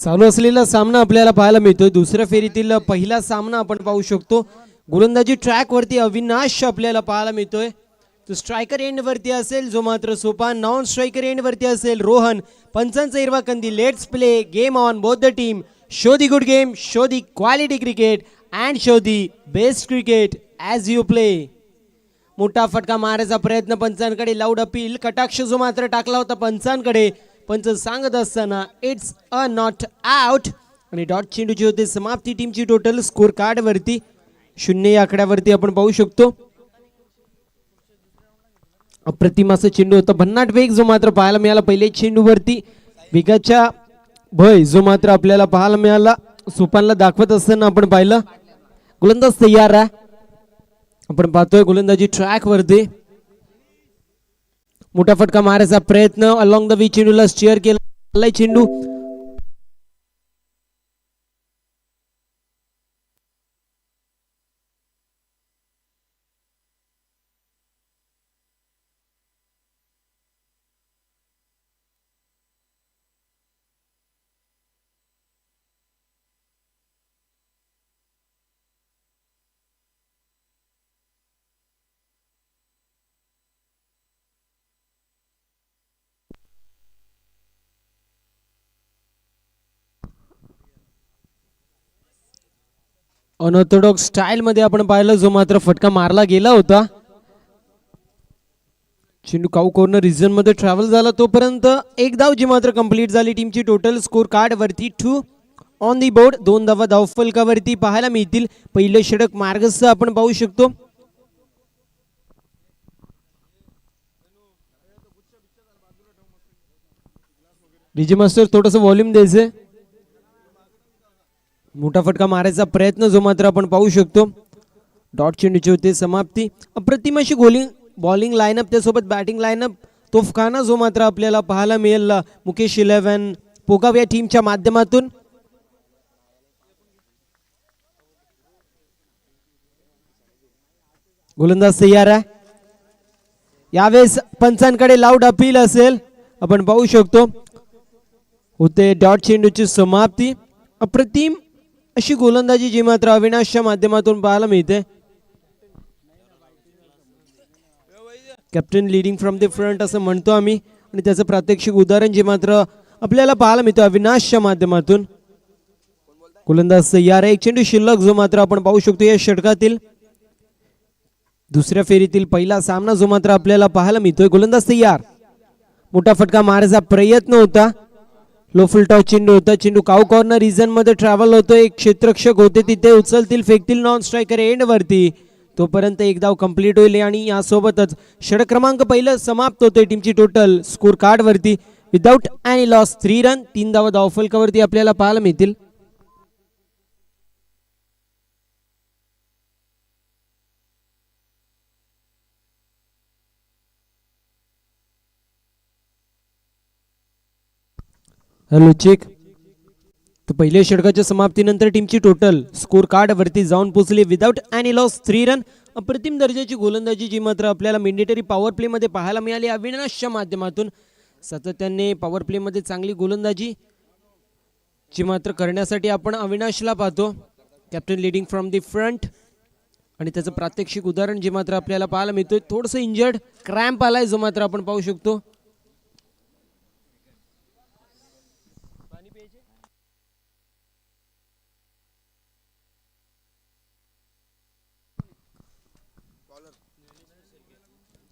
चालू असलेला सामना आपल्याला पाहायला मिळतोय. दुसऱ्या फेरीतील पहिला सामना आपण पाहू शकतो. गोलंदाजी ट्रॅक वरती अविनाश आपल्याला पाहायला मिळतोय. तो स्ट्रायकर एंड वरती असेल, जो मात्र सोपान नॉन स्ट्रायकर एंड वरती असेल रोहन. पंचांचा हिरवा कंदी. Let's play game on both the team. Show the good game, show the quality cricket and show the best cricket as you play. मोठा फटका मारायचा प्रयत्न पंचांकडे. लाऊड अपील, कटाक्ष जो मात्र टाकला होता पंचांकडे. पंच सांगत असताना इट्स अ नॉट आउट. आणि डॉट चेंडूची होते समाप्ती. टीमची टोटल स्कोर कार्ड वरती 0 या आकड्यावरती आपण पाहू शकतो. अप्रतिम असं चेंडू होता. भन्नाट वेग जो मात्र पाहायला मिळाला पहिले चेंडूवरती. वेगाच्या भय जो मात्र आपल्याला पाहायला मिळाला सोपानला दाखवत असताना आपण पाहिलं. गोलंदाज तयार आहे. आपण पाहतोय गोलंदाजी ट्रॅक वरती. मोठा फटका मारायचा प्रयत्न अलॉंग द वी. चेंडूला स्टिअर केला चेंडू. अनऑर्थोडॉक्स स्टाईल मध्ये आपण पाहिलं, जो मात्र फटका मारला गेला होता. चेंडू काऊ कॉर्नर रिजन मध्ये ट्रॅव्हल झाला. तोपर्यंत एक धाव जी मात्र कंप्लीट झाली. टीमची टोटल स्कोर कार्ड वरती 2 ऑन दी बोर्ड. 2 धावा धावफलकावरती पाहायला मिळतील. पहिलं षटक मार्गस्थ आपण पाहू शकतो. डीजे मास्टर थोडस व्हॉल्यूम द्यायचंय. मोठा फटका मारायचा प्रयत्न जो मात्र आपण पाहू शकतो. डॉट चेंडूची होते समाप्ती. अप्रतिम अशी बॉलिंग लाईनअप, त्यासोबत बॅटिंग लाईनअप तोफखाना जो मात्र आपल्याला पाहायला मिळेल मुकेश 11 पोगाव या टीमच्या माध्यमातून. गोलंदाज तयार आहे. यावेळेस पंचांकडे लाऊड अपील असेल, आपण पाहू शकतो. होते डॉट चेंडूची समाप्ती. अप्रतिम अशी गोलंदाजी जी मात्र अविनाशच्या माध्यमातून पाहायला मिळते. Captain leading from the front असं म्हणतो आम्ही, आणि त्याचं प्रात्यक्षिक उदाहरण जे मात्र आपल्याला पाहायला मिळतं अविनाशच्या माध्यमातून. गोलंदाज तयार आहे. एक चेंडू शिल्लक जो मात्र आपण पाहू शकतो या षटकातील. दुसऱ्या फेरीतील पहिला सामना जो मात्र आपल्याला पाहायला मिळतोय. गोलंदाज तयार. मोठा फटका मारायचा प्रयत्न होता. लो फुल टॉस चेंडू होता. चेंडू काऊ कॉर्नर रिजन मध्ये ट्रॅव्हल होतो. एक क्षेत्ररक्षक होते तिथे, उचलतील फेकतील नॉन स्ट्रायकर एंड वरती. तोपर्यंत एक धाव कंप्लीट होईल आणि यासोबतच षटक क्रमांक पहिलं समाप्त होतोय. टीमची टोटल स्कोर कार्ड वरती विदाउट एनी लॉस 3 रन. 3 धावा धावफलकावरती आपल्याला पाहायला मिळतील. Hello check. तर पहिल्या षटकाच्या समाप्तीनंतर टीमची टोटल स्कोर कार्ड वरती जाऊन पोहोचली विदाउट एनी लॉस 3 रन. अप्रतिम दर्जाची गोलंदाजी जी मात्र आपल्याला मॅन्डेटरी पॉवर प्ले मध्ये पाहायला मिळाली अविनाशच्या माध्यमातून. सातत्याने पॉवर प्ले मध्ये चांगली गोलंदाजी जी मात्र करण्यासाठी आपण अविनाशला पाहतो. Captain leading from the front, आणि त्याचं प्रात्यक्षिक उदाहरण जे मात्र आपल्याला पाहायला मिळतोय. थोडंसं इंजर्ड क्रॅम्प आलाय जो मात्र आपण पाहू शकतो.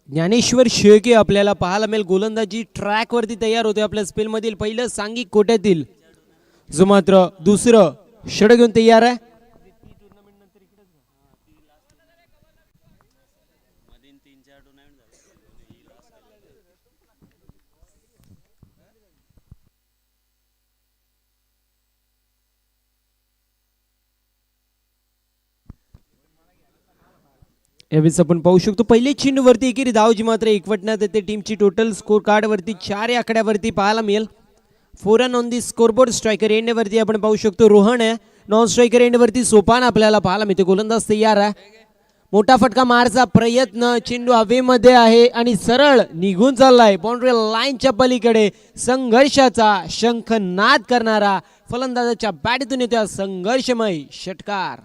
ज्ञानेश्वर शेळके आपल्याला पाहायला मिळेल. गोलंदाजी ट्रॅक वरती तयार होते. आपल्या स्पेल मधील पहिलं सांघिक कोट्यातील जो मात्र दुसरं षटक घेऊन तयार आहे. यावेळेस आपण पाहू शकतो पहिल्या चेंडू वरती एकेरी धाव जी मात्र एकवटण्यात येते. टीमची टोटल स्कोर कार्ड वरती 4 या आकड्यावरती पाहायला मिळेल. 4 run on the scoreboard. Striker end वरती आपण पाहू शकतो रोहन आहे. नॉन स्ट्रायकर एंड वरती सोपान आपल्याला पाहायला मिळते. गोलंदाज तयार आहे. मोठा फटका मारचा प्रयत्न, चेंडू हवेमध्ये आहे आणि सरळ निघून चाललाय बाउंड्री लाईनच्या पलीकडे. संघर्षाचा शंखनाद करणारा फलंदाजाच्या बॅटतून येत्या संघर्षमय षटकार.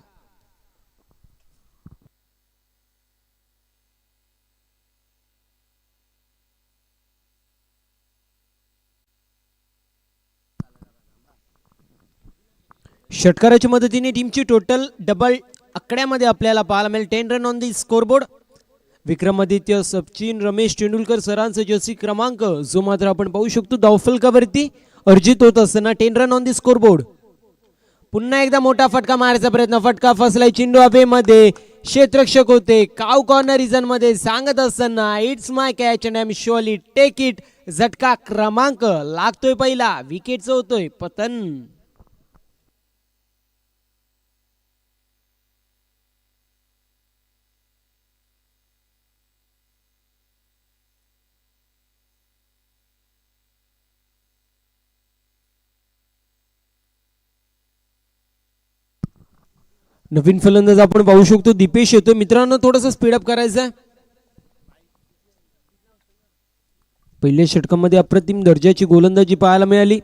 षटकाराच्या मदतीने टीमची टोटल डबल आकड्यामध्ये आपल्याला पाहायला मिळेल. 10 run on the scoreboard. Vikramaditya, Sachin, Ramesh Tendulkar सरांचा जर्सी क्रमांक जो मात्र आपण पाहू शकतो धावफलकावरती अर्जित होत असताना 10 रन ऑन दी स्कोरबोर्ड. पुन्हा एकदा मोठा फटका मारायचा प्रयत्न, फटका फसलाय, चेंडू हवेमध्ये. क्षेत्ररक्षक होते काव कॉर्नर रिजन मध्ये सांगत असताना it's my catch and I am surely take it. झटका क्रमांक लागतोय पहिला, विकेटचं होतोय पतन. नवीन फलंदाज आपण पाहू शकतो दीपेश येतो. मित्रांनो थोडंसं स्पीडअप करायचं आहे. पहिल्या षटकामध्ये अप्रतिम दर्जाची गोलंदाजी पाहायला मिळाली.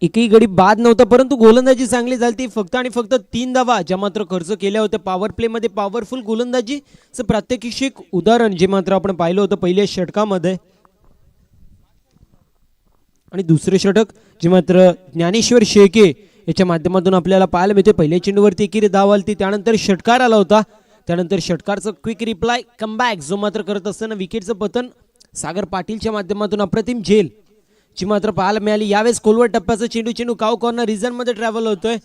एकही गडी बाद नव्हता परंतु गोलंदाजी चांगली झाली. फक्त आणि फक्त 3 धावा ज्या मात्र खर्च केल्या होत्या. पॉवर प्ले मध्ये पॉवरफुल गोलंदाजीचं प्रात्यक्षिक उदाहरण जे मात्र आपण पाहिलं होतं पहिल्या षटकामध्ये. आणि दुसरे षटक जे मात्र ज्ञानेश्वर शेळके याच्या माध्यमातून आपल्याला पाहायला मिळते. पहिल्या चेंडूवरती एकेरी धाव आली, त्यानंतर षटकार आला होता. त्यानंतर षटकारचं क्विक रिप्लाय कमबॅक जो मात्र करत असताना विकेटचं पतन सागर पाटीलच्या माध्यमातून अप्रतिम झेल जी मात्र पाहायला मिळाली. यावेळेस खोलवर टप्प्याचा चेंडू काव कॉर्नर रिजन मध्ये ट्रॅव्हल होतोय.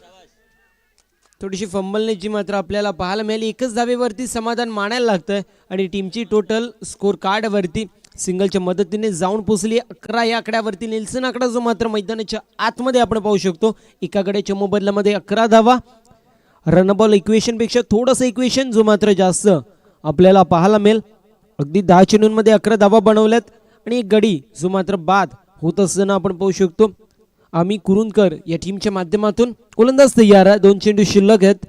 थोडीशी फंबलने जी मात्र आपल्याला पाहायला मिळाली. एकच धावेवरती समाधान मानायला लागतंय आणि टीमची टोटल स्कोर कार्ड वरती सिंगलच्या मदतीने जाऊन पोहोचली 11 या आकड्यावरती. नेल्सन आकडा जो मात्र मैदानाच्या आतमध्ये आपण पाहू शकतो. एकाकडे चमोबदल्यामध्ये 11 धावा. रनबॉल इक्वेशन पेक्षा थोडंसं इक्वेशन जो मात्र जास्त आपल्याला पाहायला मिळेल. अगदी 10 चेंडूंमध्ये 11 धावा बनवल्यात आणि एक गडी जो मात्र बाद होत असताना आपण पाहू शकतो. आम्ही कुरुंदकर या टीमच्या माध्यमातून गोलंदाज तयार आहे. 2 चेंडू शिल्लक आहेत.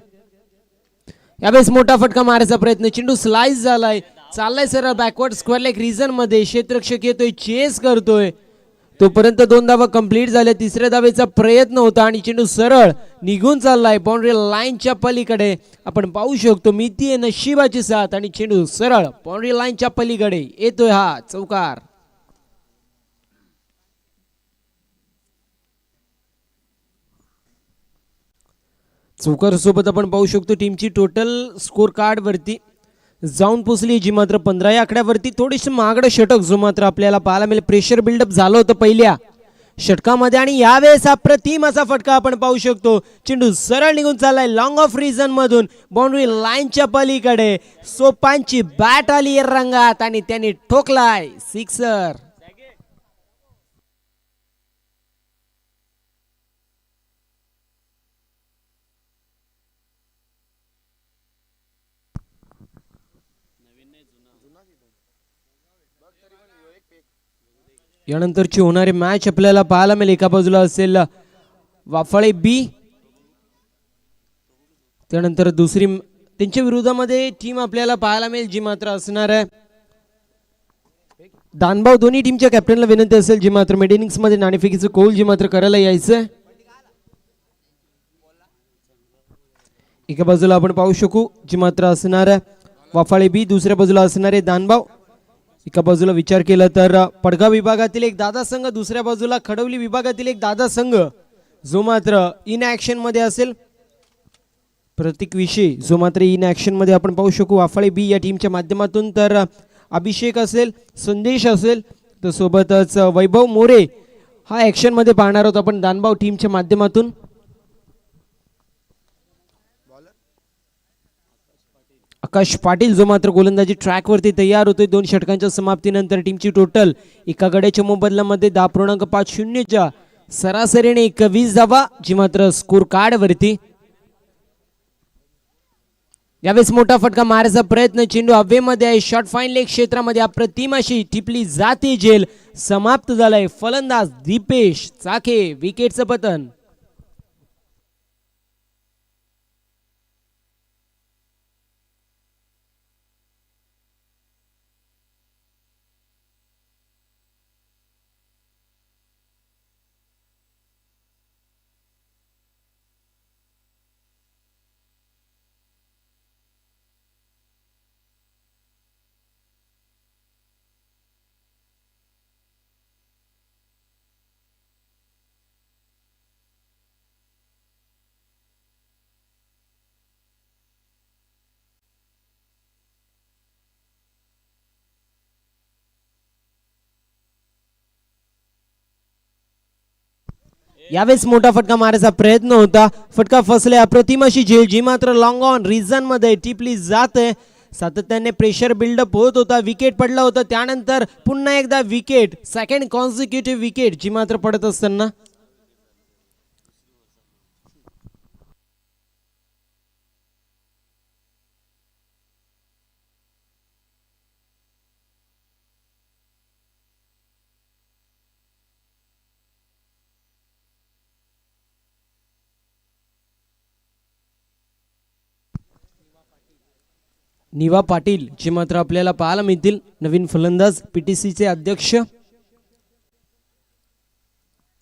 यावेळेस मोठा फटका मारायचा प्रयत्न, चेंडू स्लाइस झालाय, चाललाय सरळ बॅकवर्ड स्क्वेअर लेग रिजन मध्ये. क्षेत्ररक्षक येतोय, चेस करतोय, तोपर्यंत 2 धावा कंप्लीट झाल्या. तिसऱ्या धावेचा प्रयत्न होता आणि चेंडू सरळ निघून चाललाय बाउंड्री लाईनच्या पलीकडे. आपण पाहू शकतो मितीय नशिबाची साथ आणि चेंडू सरळ बाउंड्री लाईनच्या पलीकडे येतोय हा चौकार. चौकार सोबत आपण पाहू शकतो टीमची टोटल स्कोर कार्ड वरती जाऊन पोचली जी मात्र 15 या आकड्यावरती. थोडीशी महागडं षटक जो मात्र आपल्याला पाहायला मिळेल. प्रेशर बिल्डअप झालं होतं पहिल्या षटकामध्ये आणि यावेळेस अप्रतिम असा फटका आपण पाहू शकतो. चेंडू सरळ निघून चाललाय लॉंग ऑफ रिजन मधून बाउंड्री लाईनच्या पलीकडे. सोपांची बॅट आली रंगात आणि त्याने ठोकलाय सिक्सर. यानंतरची होणारी मॅच आपल्याला पाहायला मिळेल. एका बाजूला असेल वाफाळे बी, त्यानंतर दुसरी त्यांच्या विरोधामध्ये टीम आपल्याला पाहायला मिळेल जी मात्र असणार आहे दानभाऊ. दोन्ही टीमच्या कॅप्टनला विनंती असेल जी मात्र मिड इनिंग्स मध्ये नाणेफेकीचं कौल जी मात्र करायला यायचं. एका बाजूला आपण पाहू शकू जी मात्र असणार आहे वाफाळे बी, दुसऱ्या बाजूला असणार आहे दानभाऊ. एका बाजूला विचार केला तर पडगाव विभागातील एक दादा संघ, दुसऱ्या बाजूला खडवली विभागातील एक दादा संघ जो मात्र इन ऍक्शन मध्ये असेल. प्रतीक विषय जो मात्र इन ऍक्शन मध्ये आपण पाहू शकू वाफाळे बी या टीमच्या माध्यमातून. तर अभिषेक असेल, संदेश असेल, तर सोबतच वैभव मोरे हा ऍक्शन मध्ये पाहणार आहोत आपण दानभाऊ टीमच्या माध्यमातून. आकाश पाटील जो मात्र गोलंदाजी ट्रॅक वरती तयार होतोय. 2 षटकांच्या समाप्तीनंतर टीमची टोटल एका गड्याच्या मोबदल्यामध्ये 10.50 सरासरीने 21 धावा जी मात्र स्कोर कार्ड वरती. यावेळेस मोठा फटका मारायचा प्रयत्न, चेंडू हवेमध्ये आहे, शॉर्ट फाईन लेग क्षेत्रामध्ये अप्रतिम अशी टिपली जाते झेल. समाप्त झालाय फलंदाज दीपेश चाके, विकेटचं पतन. यावेळेस मोठा फटका मारायचा प्रयत्न होता, फटका फसलाय. अप्रतिम अशी झेल जी मात्र लॉंग ऑन रिझन मध्ये टिपली जात आहे. सातत्याने प्रेशर बिल्डअप होत होता, विकेट पडला होता, त्यानंतर पुन्हा एकदा विकेट, सेकंड कॉन्सिक्युटिव्ह विकेट जी मात्र पडत असताना निवा पाटील जे मात्र आपल्याला पाहायला मिळतील, नवीन फलंदाज, पीटीसीचे अध्यक्ष.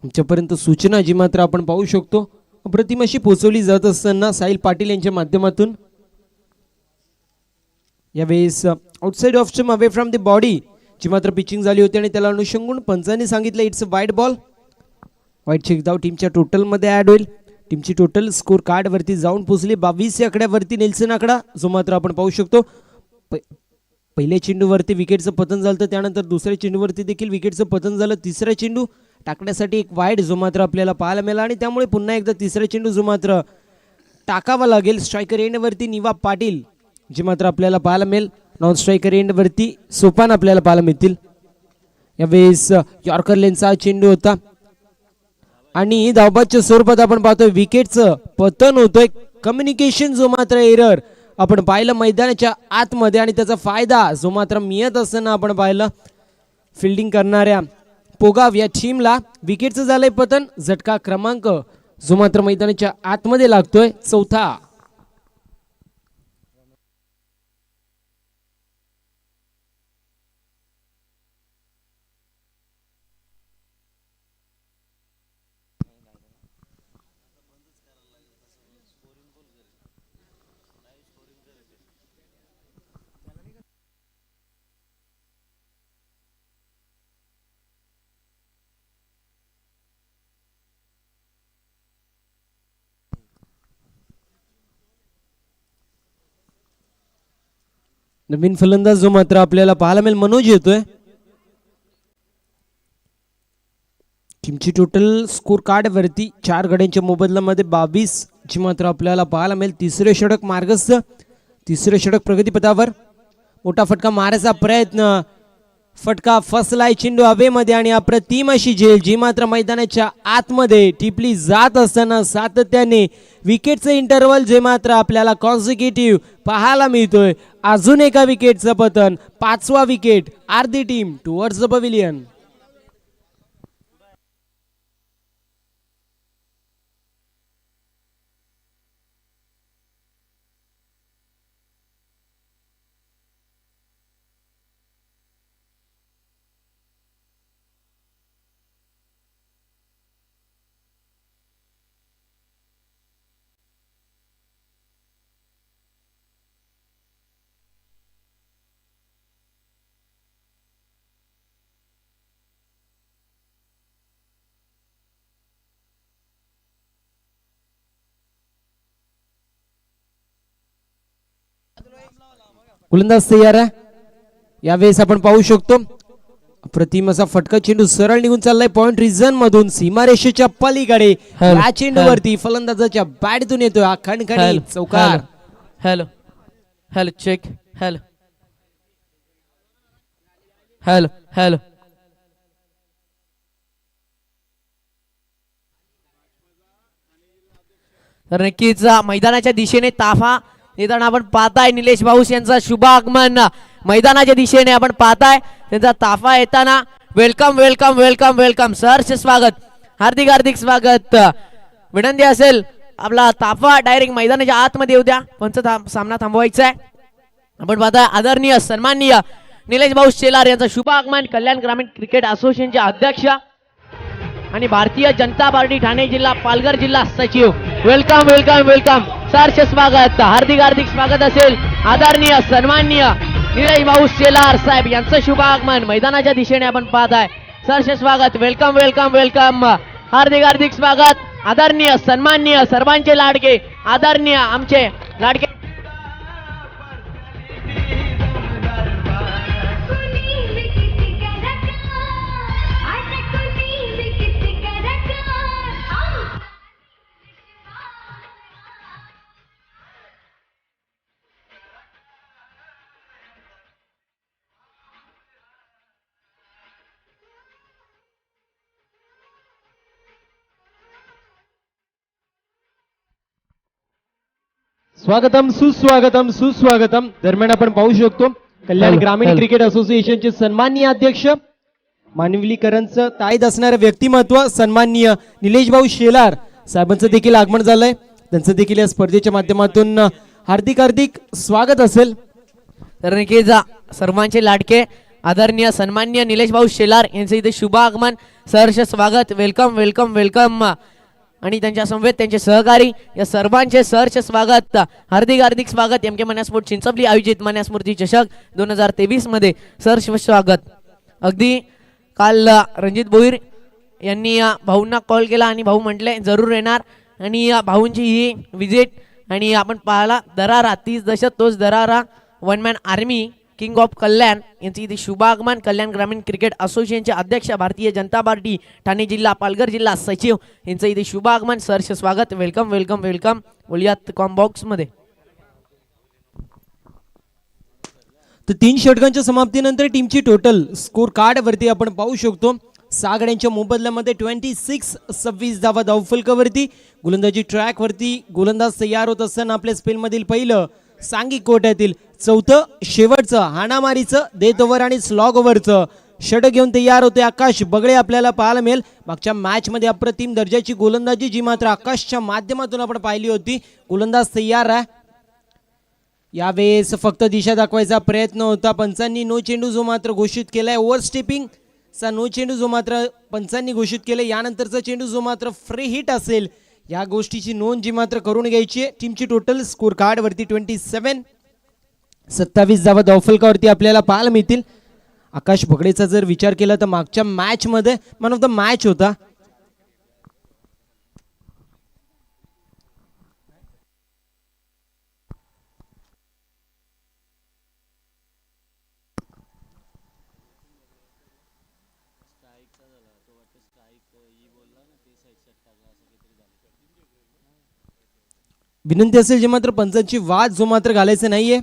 आमच्यापर्यंत सूचना जी मात्र आपण पाहू शकतो अप्रतिम अशी पोहोचवली जात असताना साहिल पाटील यांच्या माध्यमातून. यावेळेस outside of stump away from the body जी मात्र पिचिंग झाली होती आणि त्याला अनुषंगून पंचांनी सांगितलं it's a wide ball. Wide चेक धाव टीमच्या टोटल मध्ये ऍड होईल. टीमची टोटल स्कोर कार्ड वरती जाऊन पोहोचली 22 या आकड्यावरती. नेल्सन आकडा जो मात्र आपण पाहू शकतो पहिल्या चेंडूवरती विकेटचं पतन झालं, त्यानंतर दुसऱ्या चेंडूवरती देखील विकेटचं पतन झालं. तिसरा चेंडू टाकण्यासाठी एक वाईड जो मात्र आपल्याला पाहायला मिळाला आणि त्यामुळे पुन्हा एकदा तिसरा चेंडू जो मात्र टाकावा लागेल. स्ट्रायकर एंडवरती निवा पाटील जे मात्र आपल्याला पाहायला मिळेल. नॉन स्ट्रायकर एंडवरती सोपान आपल्याला पाहायला मिळतील. यावेळेस यॉर्कर लेनचा चेंडू होता आणि धावबादच्या स्वरूपात आपण पाहतोय विकेटचं पतन होतोय. कम्युनिकेशन जो मात्र एरर आपण पाहिलं मैदानाच्या आतमध्ये आणि त्याचा फायदा जो मात्र मिळत असताना आपण पाहिलं. फिल्डिंग करणाऱ्या पोगाव या टीमला विकेटचं झालंय पतन. झटका क्रमांक जो मात्र मैदानाच्या आतमध्ये लागतोय, चौथा. नवीन फलंदाज जो मात्र आपल्याला पाहायला मिळेल मनोज येतोय. टीमची टोटल स्कोर कार्ड वरती 4 गड्यांच्या मोबदल्यामध्ये 22 जी मात्र आपल्याला पाहायला मिळेल. तिसरे षटक मार्गस्थ, तिसरे षटक प्रगतीपथावर. मोठा फटका मारायचा प्रयत्न, फटका फसलाय चेंडू हवेमध्ये आणि अप्रतिम अशी झेल जी मात्र मैदानाच्या आतमध्ये टिपली जात असताना सातत्याने विकेटचं इंटरव्हल जे मात्र आपल्याला कॉन्सिक्युटिव्ह पाहायला मिळतोय. अजून एका विकेटचं पतन, 5वा विकेट. अर्धी टीम टुवर्ड्स द पवेलियन. गोलंदाज तयार आहे. यावेळेस आपण पाहू शकतो अप्रतिम असा फटका चेंडू सरळ निघून चाललाय पॉइंट रिझन मधून सीमारेषेच्या पलीकडे. या चेंडूवरती फलंदाजाच्या बॅटतून येतोय हा खणखणीत चौकार. Hello hello check. Hello hello hello तर नक्कीच मैदानाच्या दिशेने ताफा येताना आपण पाहताय. निलेश भाऊस यांचा शुभ आगमन मैदानाच्या दिशेने आपण पाहताय. त्यांचा ताफा येताना वेलकम वेलकम वेलकम वेलकम. सहर्ष स्वागत, हार्दिक हार्दिक स्वागत. विनंती असेल आपला ताफा डायरेक्ट मैदानाच्या आतमध्ये येऊ द्या. पंच सामना थांबवायचा आहे. आपण पाहताय आदरणीय सन्माननीय निलेश भाऊ शेलार यांचा शुभ आगमन, कल्याण ग्रामीण क्रिकेट असोसिएशनचे अध्यक्ष आणि भारतीय जनता पार्टी ठाणे जिल्हा पालघर जिल्हा सचिव. Welcome welcome welcome. सहर्ष स्वागत, हार्दिक हार्दिक स्वागत असेल आदरणीय सन्माननीय निलेश भाऊ शेलार साहेब यांचं शुभ आगमन मैदानाच्या दिशेने आपण पाहताय. सहर्ष स्वागत, वेलकम वेलकम वेलकम. हार्दिक हार्दिक स्वागत आदरणीय सन्माननीय सर्वांचे लाडके आदरणीय आमचे लाडके स्वागतम सुस्वागतम सुस्वागतम. दरम्यान आपण पाहू शकतो कल्याण ग्रामीण क्रिकेट असोसिएशनचे सन्माननीय अध्यक्ष, मानविलीकरणचं ताईत असणारं व्यक्तिमत्व सन्माननीय निलेश भाऊ शेलार साहेबांचं देखील आगमन झालंय. त्यांचं देखील या स्पर्धेच्या माध्यमातून हार्दिक हार्दिक स्वागत असेल. तर नक्कीच सर्वांचे लाडके आदरणीय सन्माननीय निलेश भाऊ शेलार यांचे इथे शुभ आगमन, सहर्ष स्वागत, वेलकम वेलकम वेलकम. आणि त्यांच्या समवेत त्यांचे सहकारी या सर्वांचे सहर्ष स्वागत, हार्दिक हार्दिक स्वागत. एम के मन्या स्पोर्ट चिंचवली आयोजित मन्या स्मृती चषक 2023 मध्ये सहर्ष स्वागत. अगदी काल रणजित भोईर यांनी भाऊंना कॉल केला आणि भाऊ म्हटले जरूर येणार. आणि भाऊंची ही विजिट आणि आपण पाहिला दरारा 30 दशक तोच दरारा one man army king of Kalyan यांचे इथे शुभागमन. कल्याण ग्रामीण क्रिकेट असोसिएशनचे अध्यक्ष, भारतीय जनता पार्टी ठाणे जिल्हा पालघर जिल्हा सचिव यांचं इथे शुभागमन, सहर्ष स्वागत, वेलकम वेलकम वेलकम. बोलूयात कॉम्बॉक्स मध्ये. तर 3 षटकांच्या समाप्तीनंतर टीमची टोटल स्कोर कार्ड वरती आपण पाहू शकतो. 6 गड्यांच्या मोबदल्यामध्ये 26 धावा धावफलकावरती. गोलंदाजी ट्रॅक वरती गोलंदाज तयार होत असताना आपल्या स्पेलमधील पहिलं सांघिक कोट्यातील चौथं शेवटचं हाणामारीचं डेथ ओव्हर आणि स्लॉग ओव्हरचं षटक घेऊन तयार होते आकाश बगळे आपल्याला पाहायला मिळेल. मागच्या मॅच मध्ये अप्रतिम दर्जाची गोलंदाजी जी मात्र आकाशच्या माध्यमातून आपण पाहिली होती. गोलंदाज तयार आहे. यावेळेस फक्त दिशा दाखवायचा प्रयत्न होता. पंचांनी नो चेंडू जो मात्र घोषित केलाय. ओव्हरस्टेपिंग चा नो चेंडू जो मात्र पंचांनी घोषित केले. यानंतरचा चेंडू जो मात्र फ्री हिट असेल या गोष्टीची नोंद जी मात्र करून घ्यायची. टीमची टोटल स्कोर कार्ड वरती 27 धावा धावफलकावरती आपल्याला पाहायला मिळतील. आकाश बगडेचा जर विचार केला तर मागच्या मॅच मध्ये मॅन ऑफ द मॅच होता. विनंती असेल जे मात्र पंचांची वाद जो मात्र घालायचं नाहीये.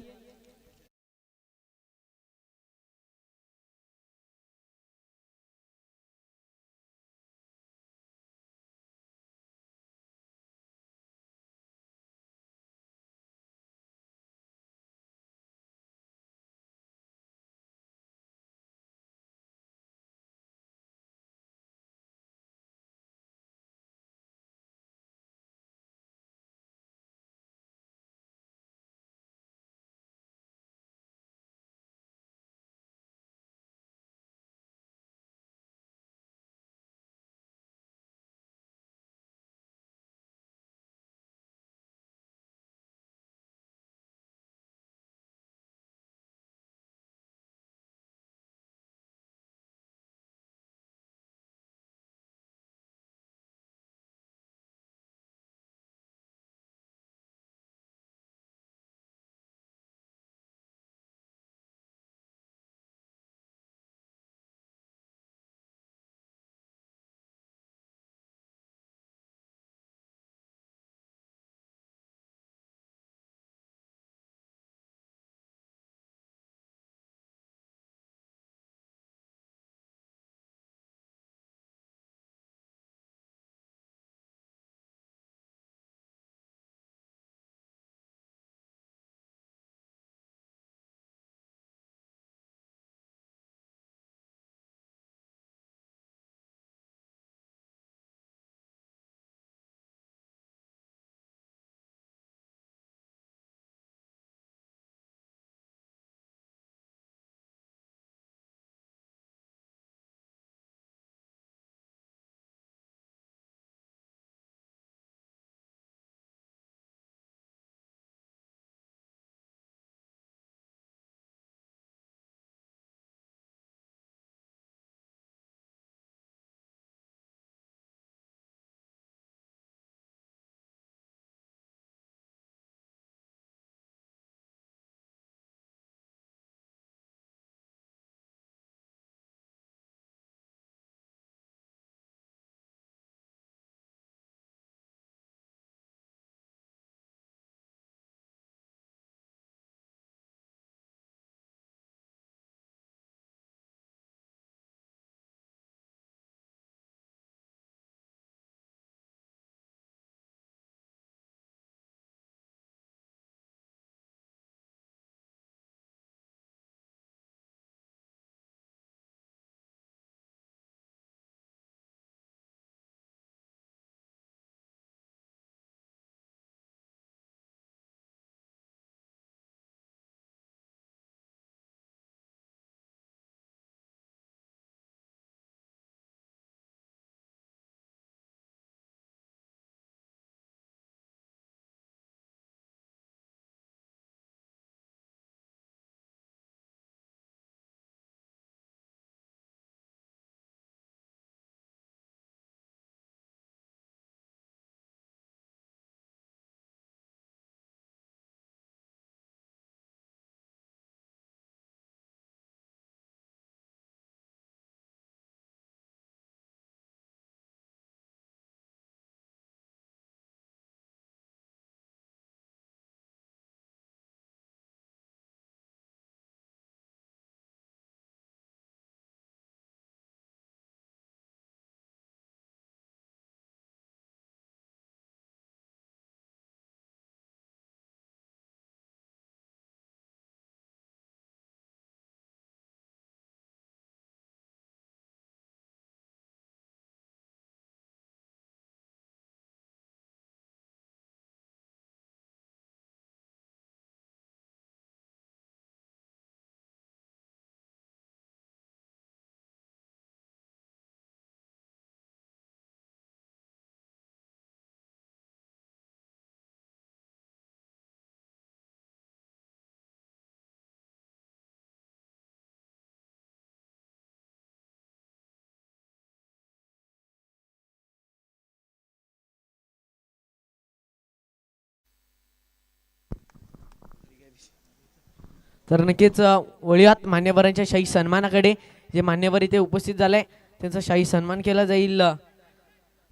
तर नक्कीच वळूयात मान्यवरांच्या शाही सन्मानाकडे. जे मान्यवर इथे उपस्थित झाले त्यांचा शाही सन्मान केला जाईल.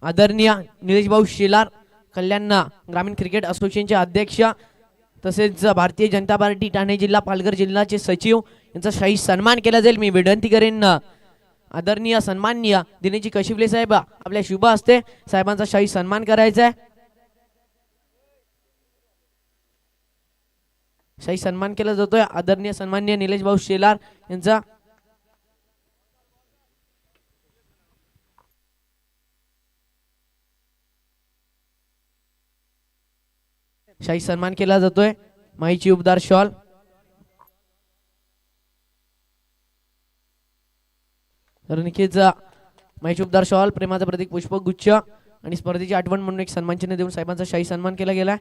आदरणीय निलेश भाऊ शेलार, कल्याण ग्रामीण क्रिकेट असोसिएशनचे अध्यक्ष, तसेच भारतीय जनता पार्टी ठाणे जिल्हा पालघर जिल्ह्याचे सचिव यांचा शाही सन्मान केला जाईल. मी विनंती करेन आदरणीय सन्माननीय दिनेशजी कशिवले साहेब आपल्या शुभ हस्ते साहेबांचा शाही सन्मान करायचा आहे. शाही सन्मान केला जातोय आदरणीय सन्माननीय निलेश भाऊ शेलार यांचा. शाही सन्मान केला जातोय. माईची उबदार शॉल, तर नक्कीच माईची उबदार शॉल, प्रेमाचं प्रतीक पुष्पगुच्छ आणि स्पर्धेची आठवण म्हणून एक सन्मानचिन्ह देऊन साहेबांचा शाही सन्मान केला गेलाय.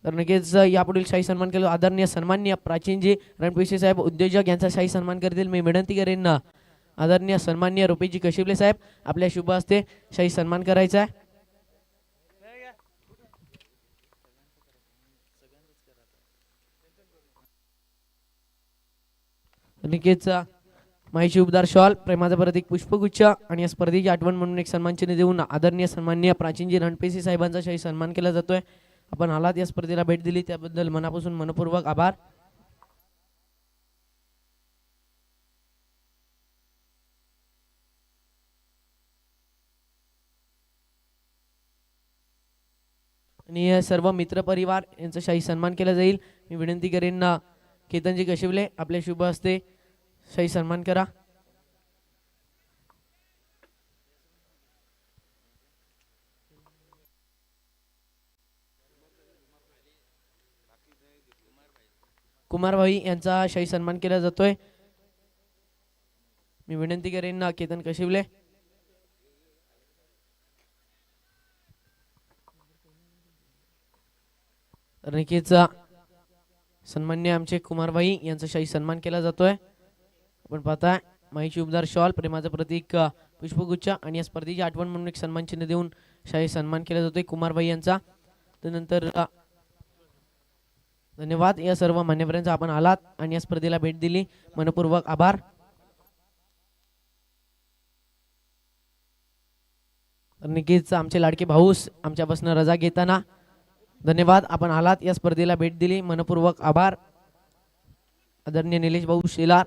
तर नक्कीच यापुढील शाही सन्मान केला आदरणीय सन्माननीय प्राचीनजी रणपिसे साहेब उद्योजक यांचा शाही सन्मान करतील. मी विनंती करेन आदरणीय सन्माननीय रुपेशजी कशिवले साहेब आपल्या शुभ हस्ते शाही सन्मान करायचा आहे. नक्कीच माईची उबदार शॉल, प्रेमाचं प्रतीक पुष्पगुच्छ आणि या स्पर्धेची आठवण म्हणून एक सन्मानचिन्ह देऊन आदरणीय सन्माननीय प्राचीनजी रणपिसे साहेबांचा शाही सन्मान केला जातोय. आपण आलात या स्पर्धेला भेट दिली त्याबद्दल मनापासून मनपूर्वक आभार. आणि सर्व मित्र परिवार यांचा शाही सन्मान केला जाईल. मी विनंती करेन केतनजी कशिवले आपल्या शुभ हस्ते शाही सन्मान करा. कुमारभाई यांचा शाही सन्मान केला जातोय. मी विनंती करेन केतन कशिवले. नक्कीच सन्मान्य आमचे कुमारभाई यांचा शाही सन्मान केला जातोय. आपण पाहताय माईची उबदार शॉल, प्रेमाचं प्रतीक पुष्पगुच्छ आणि या स्पर्धेची आठवण म्हणून एक सन्मान चिन्ह देऊन शाही सन्मान केला जातोय कुमारभाई यांचा. त्यानंतर धन्यवाद या सर्व मान्यवरांचा. आपण आलात आणि या स्पर्धेला भेट दिली, मनपूर्वक आभार. नक्कीच आमचे लाडके भाऊस आमच्यापासून रजा घेताना धन्यवाद. आपण आलात या स्पर्धेला भेट दिली, मनपूर्वक आभार. आदरणीय निलेश भाऊ शेलार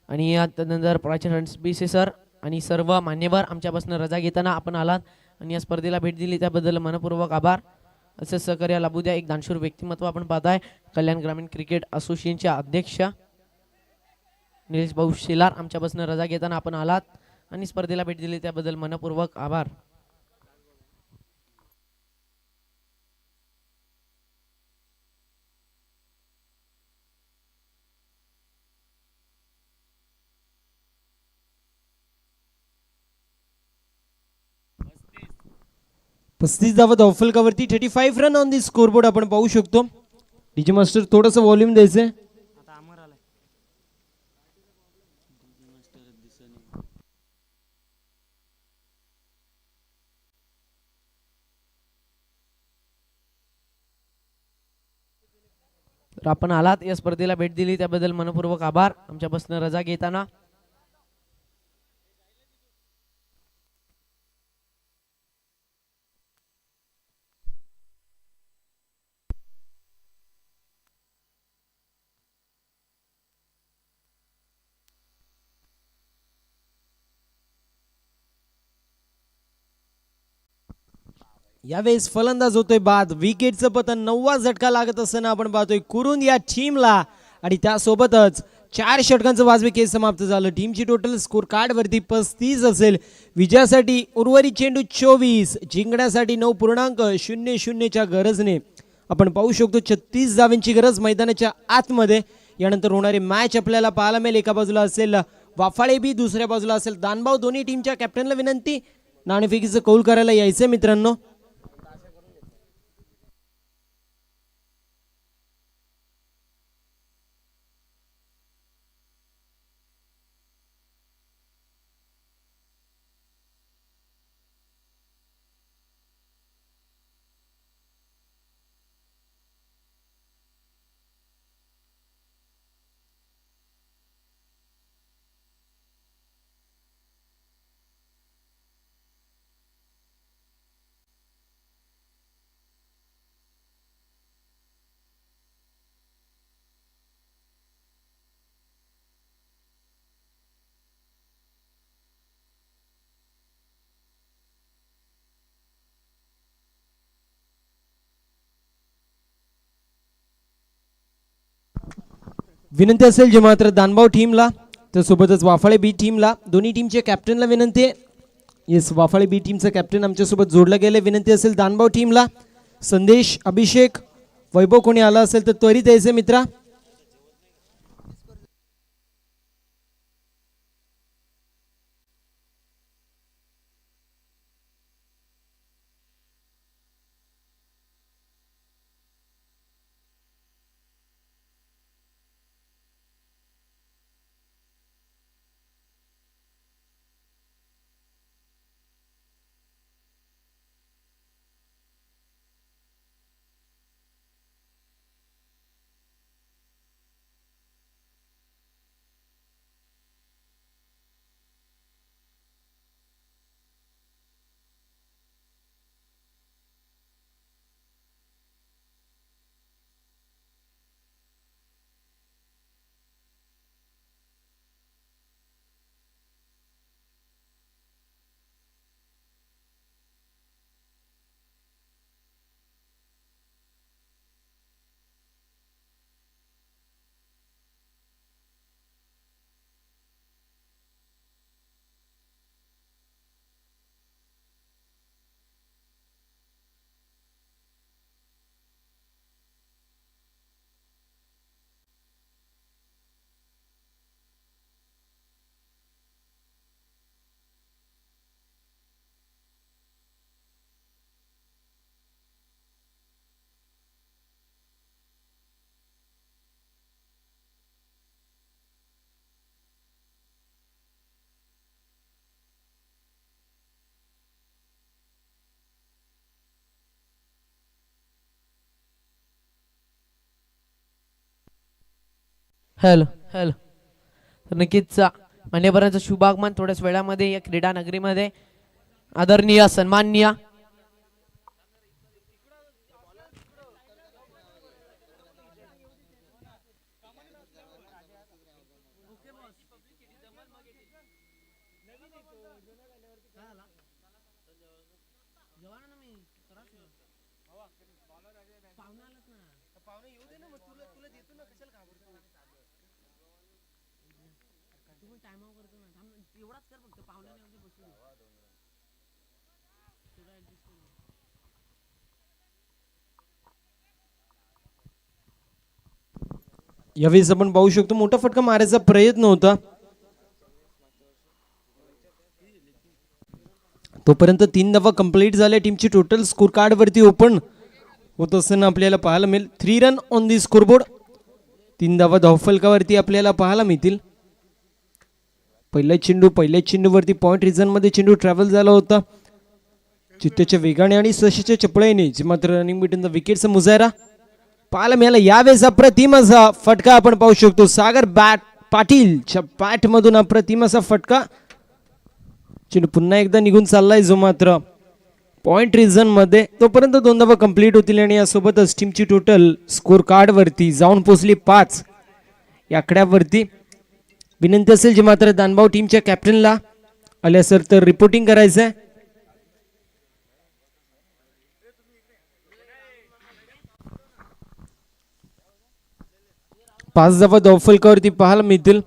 आणि त्यानंतर प्राचीन रणपिसे सर आणि सर्व मान्यवर आमच्यापासून रजा घेताना आपण आलात आणि या स्पर्धेला भेट दिली त्याबद्दल मनपूर्वक आभार. असं सहकार्य लाभू द्या. एक दानशूर व्यक्तिमत्व आपण पाहताय कल्याण ग्रामीण क्रिकेट असोसिएशनचे अध्यक्ष निलेश भाऊ शेलार आमच्यापासून रजा घेताना आपण आलात आणि स्पर्धेला भेट दिली त्याबद्दल मनपूर्वक आभार. पस्तीस धावत ऑफलकावरती 35 रन ऑन दी स्कोरबोर्ड आपण पाहू शकतो. डीजे मास्टर थोडंसं व्हॉल्यूम द्यायचंय. तर आपण आलात या स्पर्धेला भेट दिली त्याबद्दल मनपूर्वक आभार. आमच्यापासून रजा घेताना यावेळेस फलंदाज होतोय बाद. विकेटचं पतन 9वा झटका लागत असताना आपण पाहतोय कुरुंद या टीमला आणि त्यासोबतच 4 षटकांचं वाजवी केस समाप्त झालं. टीमची टोटल स्कोर कार्ड वरती 35 असेल. विजयासाठी उर्वरित चेंडू 24, जिंकण्यासाठी 9.00च्या गरजने आपण पाहू शकतो 36 धावांची गरज मैदानाच्या आतमध्ये. यानंतर होणारी मॅच आपल्याला पाहायला मिळेल. एका बाजूला असेल वाफाळे बी, दुसऱ्या बाजूला असेल दानभाऊ. दोन्ही टीमच्या कॅप्टनला विनंती नाणेफेकीचं कौल करायला यायचंय मित्रांनो. विनंती असेल जे मात्र दानभाऊ टीमला तर सोबतच वाफाळे बी टीमला दोन्ही टीमचे कॅप्टनला विनंती आहे. येस, वाफाळे बी टीमचं कॅप्टन आमच्यासोबत जोडलं गेले. विनंती असेल दानभाऊ टीमला संदेश, अभिषेक, वैभव कोणी आला असेल तर त्वरित यायचे मित्रा. Hello hello. तर नक्कीच मान्यवरांचं शुभागमन थोड्याच वेळामध्ये या क्रीडा नगरीमध्ये. आदरणीय सन्माननीय यावेळेस आपण पाहू शकतो मोठा फटका मारायचा प्रयत्न होता, तोपर्यंत 3 धावा कंप्लीट झाल्या. टीमची टोटल स्कोर कार्ड वरती ओपन होत असताना आपल्याला पाहायला मिळेल 3 रन ऑन दी स्कोरबोर्ड. 3 धावा धावफलकावरती आपल्याला पाहायला मिळतील. पहिल्या चेंडूवरती पॉइंट रिझन मध्ये चेंडू ट्रॅव्हल झाला होता. चित्त्याच्या वेगाने आणि सशीच्या चपळाईने जे मात्र रनिंग बिटवीन द विकेटचा मुजायरा पाहायला मिळाला. यावेळेस अप्रतिम असा फटका आपण पाहू शकतो. सागर पाटीलच्या बॅट मधून अप्रतिम असा फटका. चेंडू पुन्हा एकदा निघून चाललाय जो मात्र पॉइंट रिझन मध्ये. तोपर्यंत 2 धावा कंप्लीट होतील आणि यासोबतच टीमची टोटल स्कोर कार्ड वरती जाऊन पोहोचली 5 या आकड्यावरती. विनंती असेल जे मात्र दानभाऊ टीमच्या कॅप्टनला आल्या सर तर रिपोर्टिंग करायचंय. 5 धावा धावफलकावरती पाहायला मिळतील.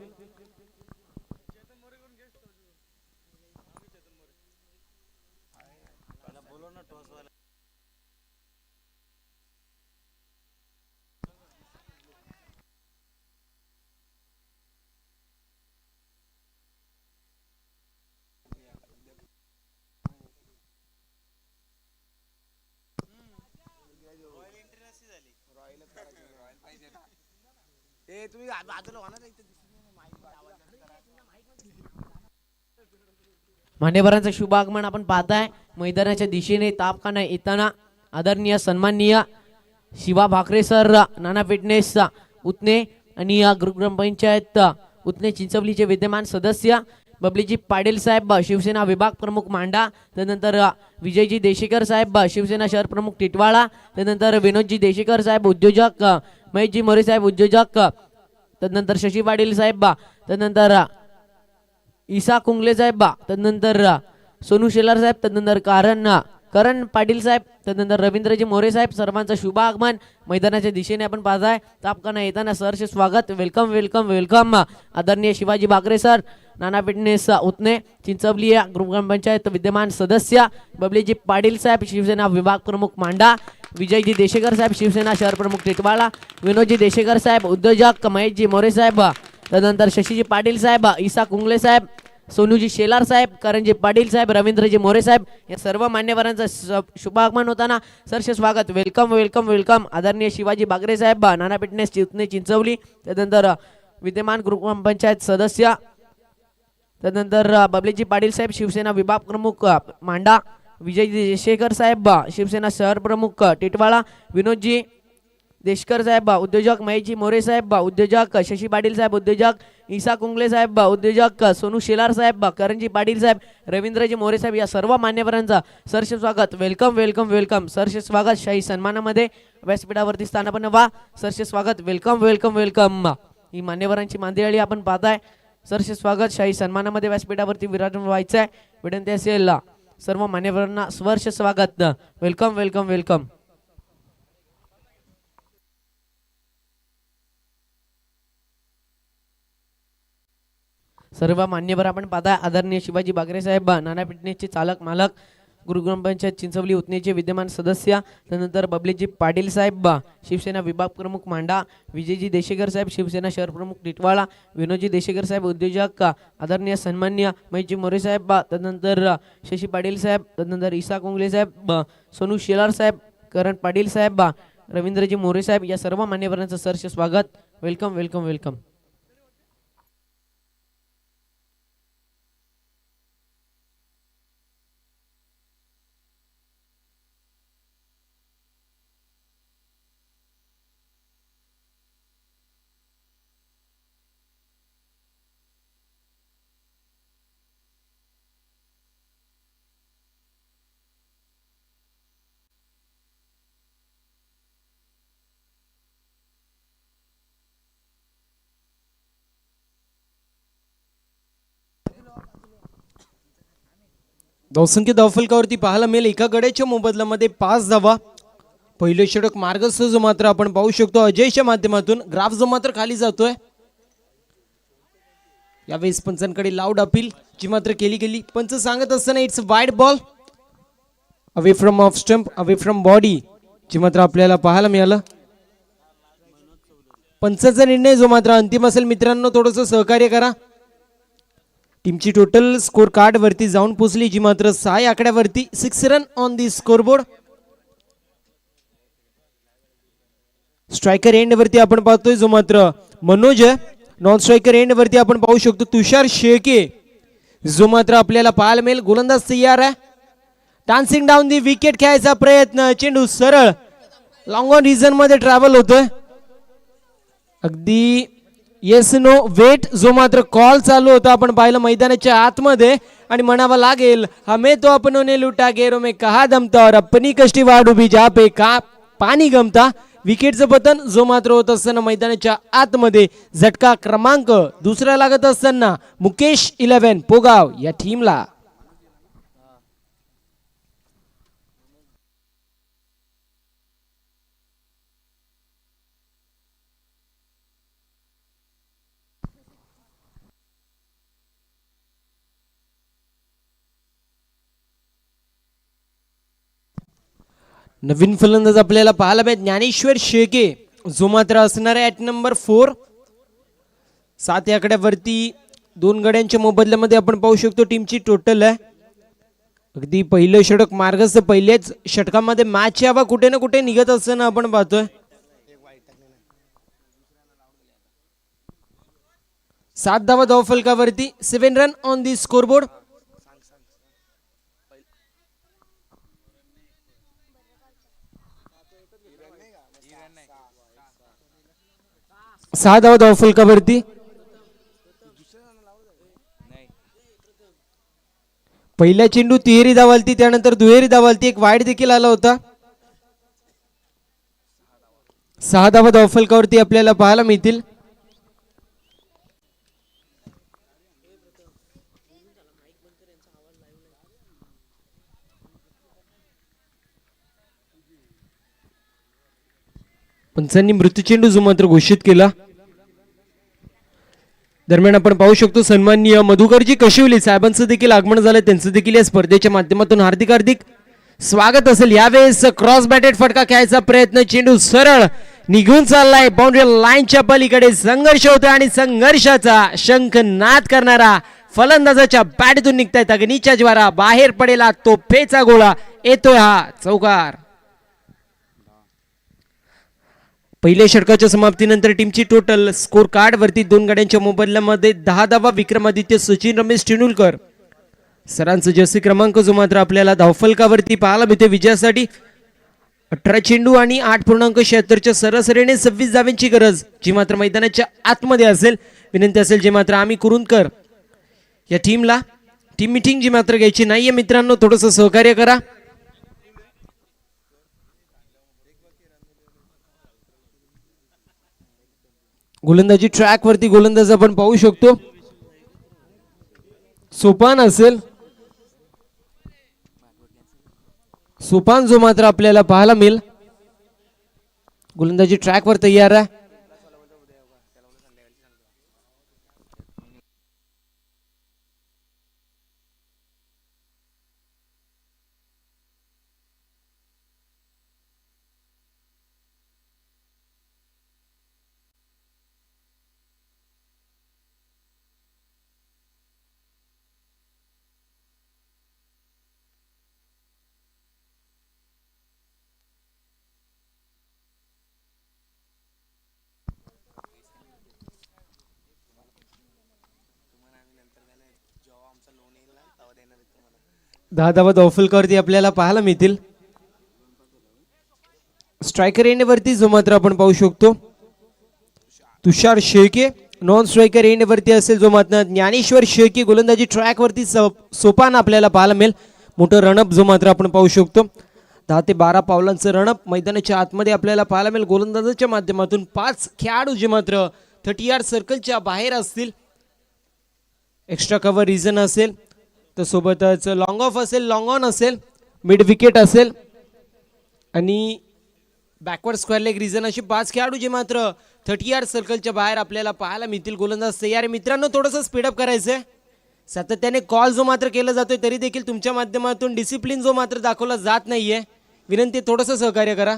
मान्यवरांचं शुभागमन आपण पाहताय. मैदानाच्या दिशेने तापखाना येताना आदरणीय सन्माननीय शिवा भाकरे सर, नाना फिटनेस उतने आणि ग्रामपंचायत उतने चिंचवलीचे विद्यमान सदस्य बबलीजी पाटील साहेब शिवसेना विभाग प्रमुख मांडा, त्यानंतर विजयजी देशेकर साहेब शिवसेना शहर प्रमुख टिटवाळा, त्यानंतर विनोदजी देशेकर साहेब उद्योजक, महेशजी मोरे साहेब उद्योजक, त्यानंतर शशी पाटील साहेब, त्यानंतर ईसा कुंगले साहेब, त्यानंतर सोनू शेलार साहेब, त्यानंतर करण पाटील साहेब, त्यानंतर रवींद्रजी मोरे साहेब सर्वांचं शुभ आगमन मैदानाच्या दिशेने आपण पाहताय. तापकाना येताना सरचे स्वागत. Welcome welcome welcome. आदरणीय शिवाजी बागरे सर, नाना फिटनेस उतने, चिंचवली ग्रामपंचायत विद्यमान सदस्य, बबलीजी पाटील साहेब शिवसेना विभाग प्रमुख मांडा, विजयजी देशेकर साहेब शिवसेना शहर प्रमुख टिटवाळा, विनोदजी देशेकर साहेब उद्योजक, महेशजी मोरे साहेब, त्यानंतर शशीजी पाटील साहेब, ईसा कुंगले साहेब, सोनूजी शेलार साहेब, करणजी पाटील साहेब, रवींद्रजी मोरे साहेब या सर्व मान्यवरांचं शुभ आगमन होताना सरचे स्वागत. Welcome welcome welcome. आदरणीय शिवाजी बागरे साहेब, नाना फिटनेस चितने चिंचवली, त्यानंतर विद्यमान ग्रामपंचायत सदस्य, त्यानंतर बबलीजी पाटील साहेब शिवसेना विभाग प्रमुख मांडा, विजय देशेकर साहेब शिवसेना शहर प्रमुख टिटवाळा, विनोदजी देशकर साहेब उद्योजक, महेशजी मोरे साहेब उद्योजक, शशी पाटील साहेब उद्योजक, ईसा कुंगले साहेब उद्योजक, सोनू शेलार साहेब, करणजी पाटील साहेब, रवींद्रजी मोरे साहेब या सर्व मान्यवरांचा सरसे स्वागत. Welcome welcome welcome. सरसे स्वागत शाही सन्मानामध्ये व्यासपीठावरती स्थानापन्न व्हा. सरसे स्वागत. Welcome welcome welcome. ही मान्यवरांची मांदियाळी आपण पाहताय. सरसे स्वागत शाही सन्मानामध्ये व्यासपीठावरती विराजमान व्हायचं आहे. विनंती असेल सर्व मान्यवरांना स्वर्श स्वागत. Welcome welcome welcome. सर्व मान्यवर आपण पाहताय. आदरणीय शिवाजी बागरे साहेब, नाना फिटनेसचे चालक मालक, ग्रामपंचायत चिंचवली उतनेचे विद्यमान सदस्य, त्यानंतर बबलीजी पाटील साहेब शिवसेना विभाग प्रमुख मांडा, विजयजी देशेकर साहेब शिवसेना शहर प्रमुख टिटवाळा, विनोदजी देशेकर साहेब उद्योजक, आदरणीय सन्मान्य महेशजी मोरे साहेब, त्यानंतर शशी पाटील साहेब, त्यानंतर ईसा कुंगले साहेब, सोनू शेलार साहेब, करण पाटील साहेब, रवींद्रजी मोरे साहेब या सर्व मान्यवरांचं सरसे स्वागत. Welcome welcome welcome. बहुसंख्य धावफलकावरती पाहायला मिळेल एका गड्याच्या मोबदल्यामध्ये 5 धावा. पहिले षटक मार्गस्थ जो मात्र आपण पाहू शकतो अजयच्या माध्यमातून ग्राफ जो मात्र खाली जातोय. यावेळेस पंचांकडे लाऊड अपील जी मात्र केली गेली. पंच सांगत असताना it's wide ball away from off stump away from body जी मात्र आपल्याला पाहायला मिळालं. पंचाचा निर्णय जो मात्र अंतिम असेल मित्रांनो थोडंसं सहकार्य करा. टीमची टोटल स्कोर कार्ड वरती जाऊन पोहोचली जी मात्र 6 आकड्यावरती 6 run on the scoreboard. Striker end वरती आपण पाहतोय जो मात्र मनोज, नॉन स्ट्रायकर एंड वरती आपण पाहू शकतो तुषार शेळके जो मात्र आपल्याला पाहायला मिळेल. गोलंदाज तयार आहे. डान्सिंग डाऊन दी विकेट खेळायचा प्रयत्न, चेंडू सरळ लॉंग ऑन रिझन मध्ये ट्रॅव्हल होतोय. अगदी येस नो वेट जो मात्र कॉल चालू होता आपण पाहिलं मैदानाच्या आतमध्ये आणि म्हणावा लागेल हमें तो अपनों ने लुटा गेरों में कहा दमता और अपनी कष्टी वाट उभी जा पे का पाणी गमता. विकेटचं पतन जो मात्र होत असताना मैदानाच्या आतमध्ये झटका क्रमांक दुसरा लागत असताना मुकेश 11 पोगाव या टीमला. नवीन फलंदाज आपल्याला पाहायला मिळेल ज्ञानेश्वर शेळके जो मात्र असणार आहे ॲट नंबर 4. 7 आकड्यावरती 2 गड्यांच्या मोबदल्यामध्ये आपण पाहू शकतो टीमची टोटल आहे. अगदी पहिलं षटक मार्गस्थ पहिल्याच षटकामध्ये मॅच यावा कुठे ना कुठे निघत असताना आपण पाहतोय. 7 धावा धावफलकावरती 7 रन ऑन दी स्कोरबोर्ड. सहा धावा धावफलकावरती. पहिल्या चेंडू तिहेरी धावालती त्यानंतर दुहेरी धावालती एक वाईड देखील आला होता. 6 धावा धावफलकावरती आपल्याला पाहायला मिळतील. पंचांनी मृत्यूचेंडू जो मात्र घोषित केला. दरम्यान आपण पाहू शकतो सन्माननीय मधुकरजी कशिवली साहेबांचं देखील आगमन झालं. त्यांचं देखील या स्पर्धेच्या माध्यमातून हार्दिक हार्दिक स्वागत असेल. यावेळेस क्रॉस बॅटेड फटका खेळायचा प्रयत्न, चेंडू सरळ निघून चाललाय बाउंड्री लाईनच्या पलीकडे. संघर्ष होतोय आणि संघर्षाचा शंखनाद करणारा फलंदाजाच्या बॅटतून निघतायत अग्नीच्या ज्वारा. बाहेर पडेला तो पेचा गोळा येतोय हा चौकार. पहिल्या षटकाच्या समाप्तीनंतर टीमची टोटल स्कोर कार्ड वरती 2 गाड्यांच्या मोबदल्यामध्ये 10 धावा. विक्रमादित्य सचिन रमेश तेंडुलकर सरांचा जर्सी क्रमांक जो मात्र आपल्याला धावफलकावरती पाहायला मिळते. विजयासाठी 18 चेंडू आणि 8.76च्या सरासरीने 26 धाव्यांची गरज, जी मात्र मैदानाच्या आतमध्ये असेल. विनंती असेल जे मात्र आम्ही कुरुंदकर या टीमला टीम मिटिंग जी मात्र घ्यायची नाहीये मित्रांनो, थोडंसं सहकार्य करा. गोलंदाजी ट्रॅक वरती गोलंदाज आपण पाहू शकतो. सोपान असेल, सोपान जो मात्र आपल्याला पाहायला मिळेल. गोलंदाजी ट्रॅक वर तयार आहे. दहा धावा धावफलकावरती आपल्याला पाहायला मिळतील. स्ट्रायकर एंड वरती जो मात्र आपण पाहू शकतो तुषार शेळके. नॉन स्ट्रायकर एंड वरती असेल जो मात्र ज्ञानेश्वर शेळके. गोलंदाजी ट्रॅक वरती सोपान आपल्याला पाहायला मिळेल. मोठं रणअप जो मात्र आपण पाहू शकतो. 10 ते 12 पावलांचं रणअप मैदानाच्या आतमध्ये आपल्याला पाहायला मिळेल. गोलंदाजाच्या माध्यमातून 5 खेळाडू जे मात्र 30 यार्ड सर्कलच्या बाहेर असतील. एक्स्ट्रा कव्हर रिझन असेल तर सोबतच लॉंग ऑफ असेल, लॉंग ऑन असेल, मिड विकेट असेल आणि बॅकवर्ड स्क्वेअर लेग रिझन, अशी 5 खेळाडू जे मात्र 30 यार्ड सर्कलच्या बाहेर आपल्याला पाहायला मिळतील. गोलंदाज तयार आहे मित्रांनो. थोडंसं स्पीडअप करायचंय. सातत्याने कॉल जो मात्र केला जातोय तरी देखील तुमच्या माध्यमातून डिसिप्लिन जो मात्र दाखवला जात नाहीये. विनंती थोडंसं सहकार्य करा.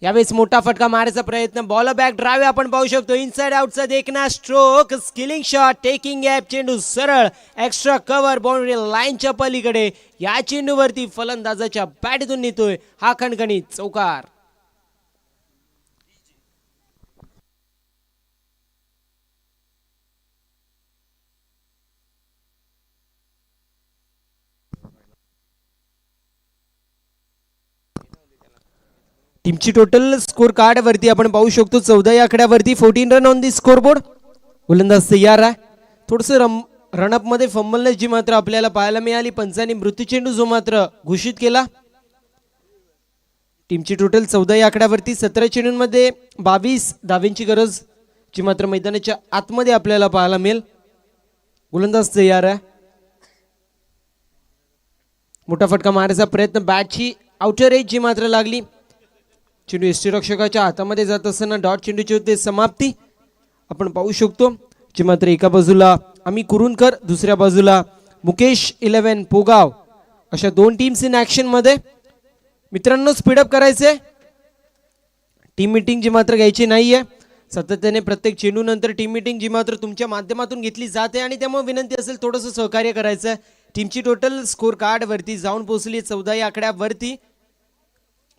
यावेळेस मोठा फटका मारायचा प्रयत्न, बॉल बॅक ड्राइव्ह आपण पाहू शकतो. इनसाइड आउटचा देखना stroke, skilling shot, taking app, चेंडू सरळ एक्स्ट्रा कव्हर बाउंड्री लाईनच्या पलीकडे. या चेंडूवरती फलंदाजाच्या बॅटतून निघतोय हा खणखणीत चौकार. टीमची टोटल स्कोर कार्ड वरती आपण पाहू शकतो 14 या आकड्यावरती 14 run on the score board. गोलंदाज तयार आहे. थोडंसं रनअप मध्ये फंबलनेस जी मात्र आपल्याला पाहायला मिळाली. पंचांनी मृत्यूचेंडू जो मात्र घोषित केला. टीमची टोटल 14 या आकड्यावरती 17 चेंडूंमध्ये 22 धाव्यांची गरज, जी मात्र मैदानाच्या आतमध्ये आपल्याला पाहायला मिळेल. गोलंदाज तयार आहे. मोठा फटका मारायचा प्रयत्न, बॅटची आउटर एज जी मात्र लागली. चेंडू यष्टीरक्षकाच्या हातामध्ये जात असताना डॉट चेंडूची होते समाप्ती आपण पाहू शकतो. जी मात्र एका बाजूला आम्ही कुरुंदकर, दुसऱ्या बाजूला मुकेश 11 पोगाव, अशा 2 टीम्स इन ऍक्शन मध्ये. मित्रांनो स्पीडअप करायचे. टीम मीटिंग जी मात्र घ्यायची नाहीये. सातत्याने प्रत्येक चेंडू नंतर टीम मीटिंग जी मात्र तुमच्या माध्यमातून घेतली जाते आणि त्यामुळे विनंती असेल थोडंसं सहकार्य करायचं. टीमची टोटल स्कोर कार्ड वरती जाऊन पोहोचली 14 या आकड्यावरती.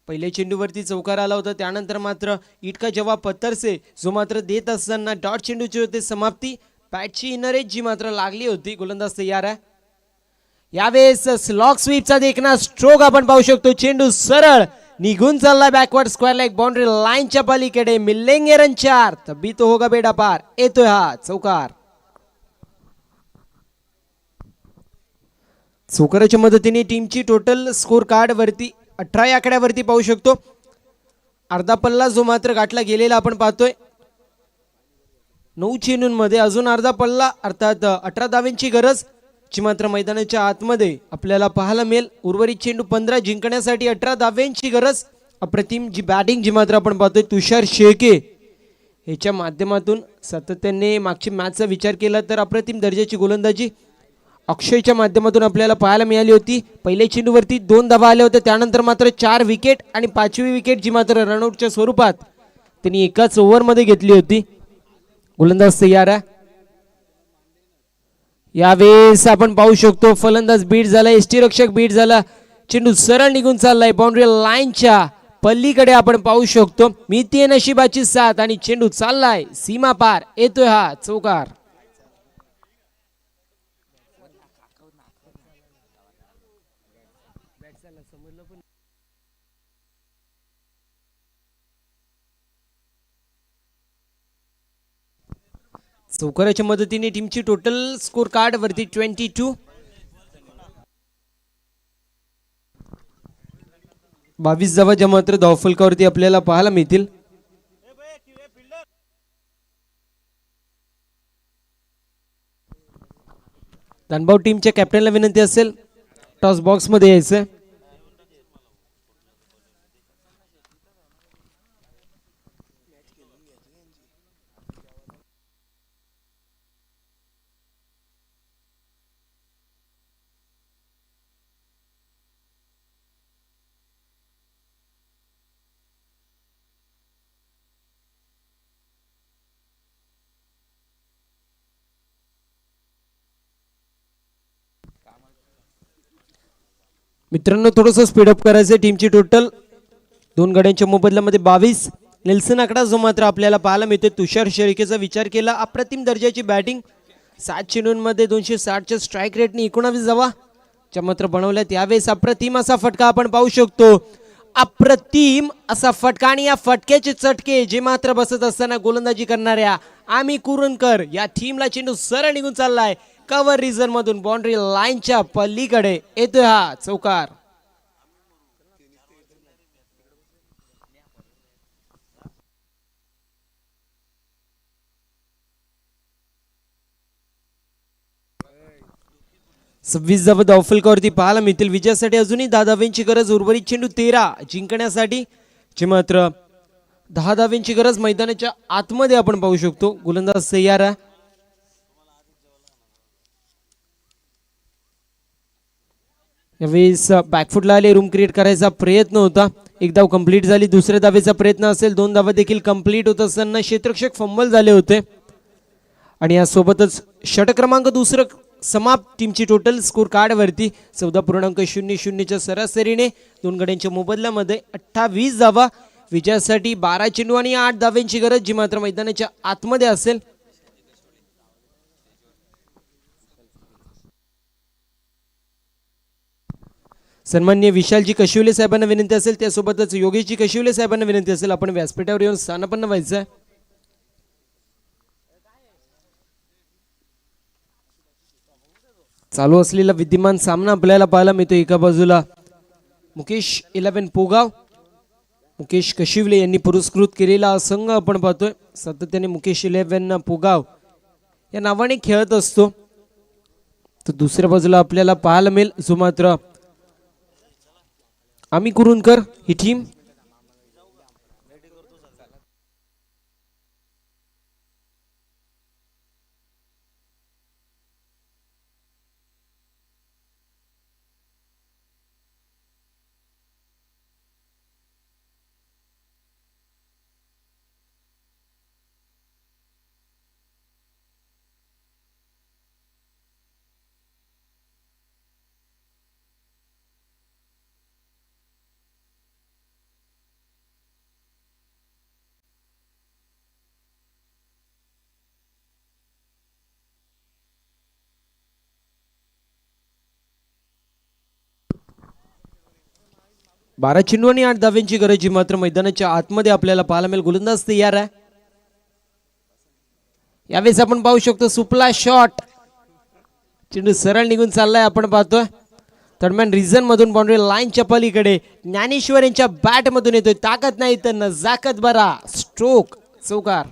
पहिल्या चेंडूवरती चौकार आला होता, त्यानंतर मात्र इटका जवाब पत्तरसे जो मात्र देत असताना डॉट चेंडूची होते समाप्ती. बॅटची इनर एज जी मात्र लागली होती. गोलंदाज तयार आहे. यावेळेस स्लॉग स्वीपचा देखना स्ट्रोक आपण पाहू शकतो. चेंडू सरळ निघून चालला बॅकवर्ड स्क्वेअर लेग बाउंड्री लाईनच्या पलीकडे. मिलेंगे रन 4, तभी तो होगा बेडा पार. येतोय हा चौकार. चौकाराच्या मदतीने टीमची टोटल स्कोर कार्ड वरती 18 या आकड्यावरती पाहू शकतो. अर्धा पल्ला जो मात्र गाठला गेलेला आपण पाहतोय. 9 चेंडूंमध्ये अजून अर्धा पल्ला अर्थात 18 धाव्यांची गरज, जी मात्र मैदानाच्या आतमध्ये आपल्याला पाहायला मिळेल. उर्वरित चेंडू 15 जिंकण्यासाठी 18 धाव्यांची गरज. अप्रतिम जी बॅटिंग जी मात्र आपण पाहतोय तुषार शेळके ह्याच्या माध्यमातून सातत्याने मागची मॅचचा विचार केला तर अप्रतिम दर्जाची गोलंदाजी अक्षयच्या माध्यमातून आपल्याला पाहायला मिळाली होती. पहिल्या चेंडूवरती 2 धावा आल्या होत्या, त्यानंतर मात्र 4 विकेट आणि 5वी विकेट जी मात्र रनआउटच्या स्वरूपात त्यांनी एकाच ओव्हरमध्ये घेतली होती. गोलंदाज तयार आहे. यावेळेस आपण पाहू शकतो फलंदाज बीट झाला, यष्टीरक्षक बीट झाला, चेंडू सरळ निघून चाललाय बाउंड्री लाईनच्या पल्लीकडे आपण पाहू शकतो. मिळतीये नशिबाची साथ आणि चेंडू चाललाय सीमा पार, येतोय हा चौकार. चौकाराच्या मदतीने टीमची टोटल स्कोर कार्ड वरती 22. 22 धावाच्या मात्र धावफलकावरती आपल्याला पाहायला मिळतील. धनभाऊ टीमच्या कॅप्टनला विनंती असेल टॉस बॉक्स मध्ये यायचं. मित्रांनो थोडंसं स्पीडअप करायचं. टीमची टोटल 2 गड्यांच्या मोबदल्यामध्ये 22. नेल्सन आकडा जो मात्र आपल्याला पाहायला मिळतोय. तुषार शेळकेचा विचार केला अप्रतिम दर्जाची बॅटिंग, 7 चेंडूंमध्ये 260च्या स्ट्राईक रेटने 19 धावा च्या मात्र बनवल्या. त्यावेळेस अप्रतिम असा फटका आपण पाहू शकतो. अप्रतिम असा फटका आणि या फटक्याचे चटके जे मात्र बसत असताना गोलंदाजी करणाऱ्या आम्ही कुरणकर या टीमला चेंडू सरळ निघून चाललाय कव्हर रिझन मधून बाउंड्री लाईनच्या पल्लीकडे, येतोय हा चौकार. सव्वीस धावा धावफलकावरती पाहायला मिळतील. विजयासाठी अजूनही 10 धाव्यांची गरज. उर्वरित चेंडू 13 जिंकण्यासाठी जे मात्र 10 धाव्यांची गरज मैदानाच्या आतमध्ये आपण पाहू शकतो. गोलंदाज तयार आहे. यावेळेस बॅकफुटला आले, रूम क्रिएट करायचा प्रयत्न होता. एक धाव कंप्लीट झाली. दुसऱ्या धावेचा प्रयत्न असेल. 2 धावा देखील कंप्लीट होत असताना क्षेत्ररक्षक फंबल झाले होते आणि यासोबतच षट क्रमांक दुसरं समाप्त. टीमची टोटल स्कोर कार्ड वरती 14.00च्या सरासरीने 2 गड्यांच्या मोबदल्यामध्ये 28 धावा. विजयासाठी 12 चेंडू आणि 8 धाव्यांची गरज जी मात्र मैदानाच्या आतमध्ये असेल. सन्माननीय विशालजी कशिवले साहेबांना विनंती असेल, त्यासोबतच योगेशजी कशिवले साहेबांना विनंती असेल आपण व्यासपीठावर येऊन स्थानापन्न व्हायचं आहे. चालू असलेला विद्यमान सामना आपल्याला पाहायला मिळतो. एका बाजूला मुकेश 11 पोगाव, मुकेश कशिवले यांनी पुरस्कृत केलेला हा संघ आपण पाहतोय. सातत्याने मुकेश 11 पोगाव या नावाने खेळत असतो. तर दुसऱ्या बाजूला आपल्याला पाहायला मिळेल जो मात्र आम्ही कुरुणकर ही टीम. बारा चेंडू आणि 8 धाव्यांची गरज जी मात्र मैदानाच्या आतमध्ये आपल्याला पाहायला मिळेल. गोलंदाज तयार आहे. यावेळेस आपण पाहू शकतो सुपला शॉट, चेंडू सरळ निघून चाललाय आपण पाहतोय. दरम्यान रिझन मधून बाउंड्री लाईनच्या पलीकडे ज्ञानेश्वर यांच्या बॅट मधून येतोय. ताकद नाही तर नजाकत बरा, स्ट्रोक, चौकार.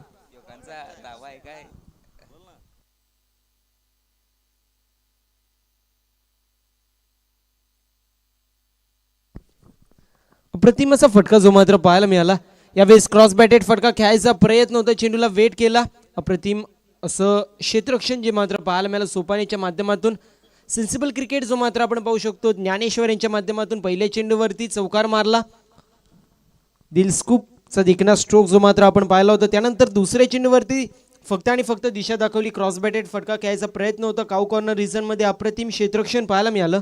अप्रतिम असा फटका जो मात्र पाहायला मिळाला. यावेळेस क्रॉस बॅटेड फटका खेळायचा प्रयत्न होता, चेंडूला वेट केला. अप्रतिम असं क्षेत्ररक्षण जे मात्र पाहायला मिळालं सोपानीच्या माध्यमातून. सेन्सिबल क्रिकेट जो मात्र आपण पाहू शकतो ज्ञानेश्वर यांच्या माध्यमातून पहिल्या चेंडूवरती चौकार मारला. दिलस्कूपचा देखणा स्ट्रोक जो मात्र आपण पाहिला होता. त्यानंतर दुसऱ्या चेंडूवरती फक्त आणि फक्त दिशा दाखवली. क्रॉस बॅटेड फटका खेळायचा प्रयत्न होता. काऊ कॉर्नर रिझनमध्ये अप्रतिम क्षेत्ररक्षण पाहायला मिळालं.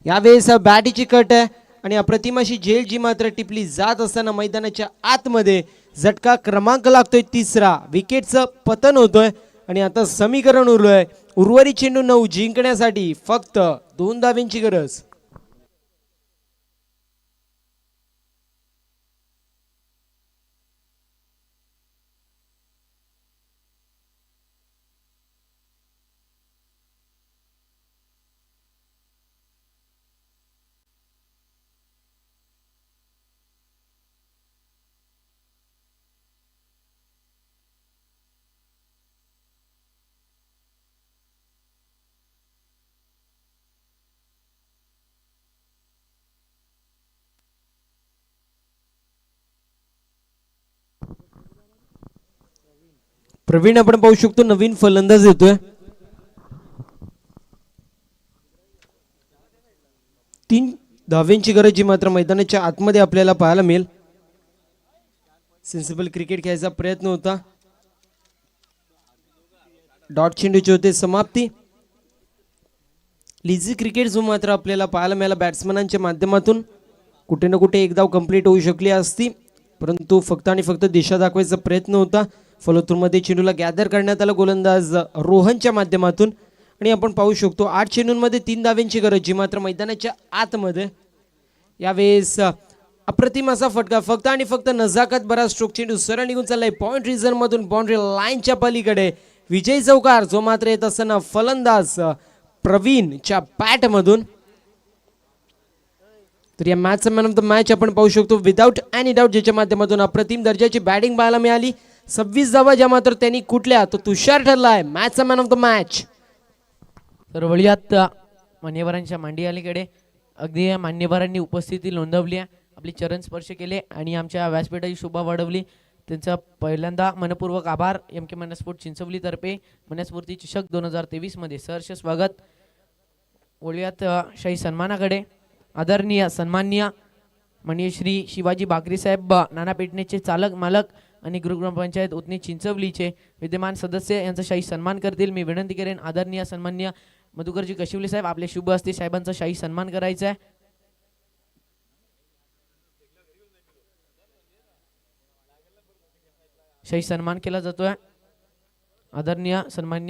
यावेळेस बॅटीची कट आहे आणि अप्रतिम अशी झेल जी मात्र टिपली जात असताना मैदानाच्या आतमध्ये झटका क्रमांक लागतोय 3रा. विकेटचं पतन होतोय आणि आता समीकरण उरलोय. उर्वरित चेंडू 9 जिंकण्यासाठी फक्त 2 धावांची गरज. प्रवीण आपण पाहू शकतो नवीन फलंदाज येतोय. 3 धावांची गरज जी मात्र मैदानाच्या आतमध्ये आपल्याला पाहायला मिळेल. सेन्सिबल क्रिकेट खेळायचा प्रयत्न होता. डॉट चेंडूची होते समाप्ती. लिझी क्रिकेट जो मात्र आपल्याला पाहायला मिळाला बॅट्समनांच्या माध्यमातून. कुठे ना कुठे एक धाव कंप्लीट होऊ शकली असती, परंतु फक्त आणि फक्त दिशा दाखवायचा प्रयत्न होता. फॉलोथ्रूमध्ये चेंडूला गॅदर करण्यात आलं गोलंदाज रोहनच्या माध्यमातून. आणि आपण पाहू शकतो 8 चेंडूंमध्ये 3 धावांची गरज जी मात्र मैदानाच्या आतमध्ये. यावेळेस अप्रतिम असा फटका फक्त आणि फक्त नजाकत भरा स्ट्रोक. चेंडू सरळ निघून चाललाय पॉइंट रिझन मधून बाउंड्री लाईनच्या पलीकडे. विजय चौकार जो मात्र येत असताना फलंदाज प्रवीणच्या बॅट मधून. तर या मॅचचा मॅन ऑफ द मॅच आपण पाहू शकतो विदाउट एनी डाऊट, ज्याच्या माध्यमातून अप्रतिम दर्जाची बॅटिंग पाहायला मिळाली. 26 धावा ज्या मात्र त्यांनी कुठल्या तो तुषार ठरलाय मॅचचा मॅन ऑफ द मॅच. तर वळूयात मान्यवरांच्या मांडी अलीकडे. अगदी मान्यवरांनी उपस्थिती नोंदवली आहे, आपली चरण स्पर्श केले आणि आमच्या व्यासपीठाची शोभा वाढवली. त्यांचा पहिल्यांदा मनपूर्वक आभार. MK मनस्फोट चिंचवली तर्फे मनस्फूर्ती चषक 2023 मध्ये सहर्ष स्वागत. वळूयात शाही सन्मानाकडे. आदरणीय सन्माननीय माननीय श्री शिवाजी बाकरी साहेब नाना पेटणेचे चालक मालक आणि गृहग्रामपंचायत उतनी चिंचवलीचे विद्यमान सदस्य यांचा शाही सन्मान करतील. मी विनंती करेन आदरणीय सन्माननीय मधुकरजी कशिवले साहेब आपले शुभ हस्ते साहेबांचा शाही सन्मान करायचा आहे. शाही सन्मान केला जातोय. आदरणीय सन्माननीय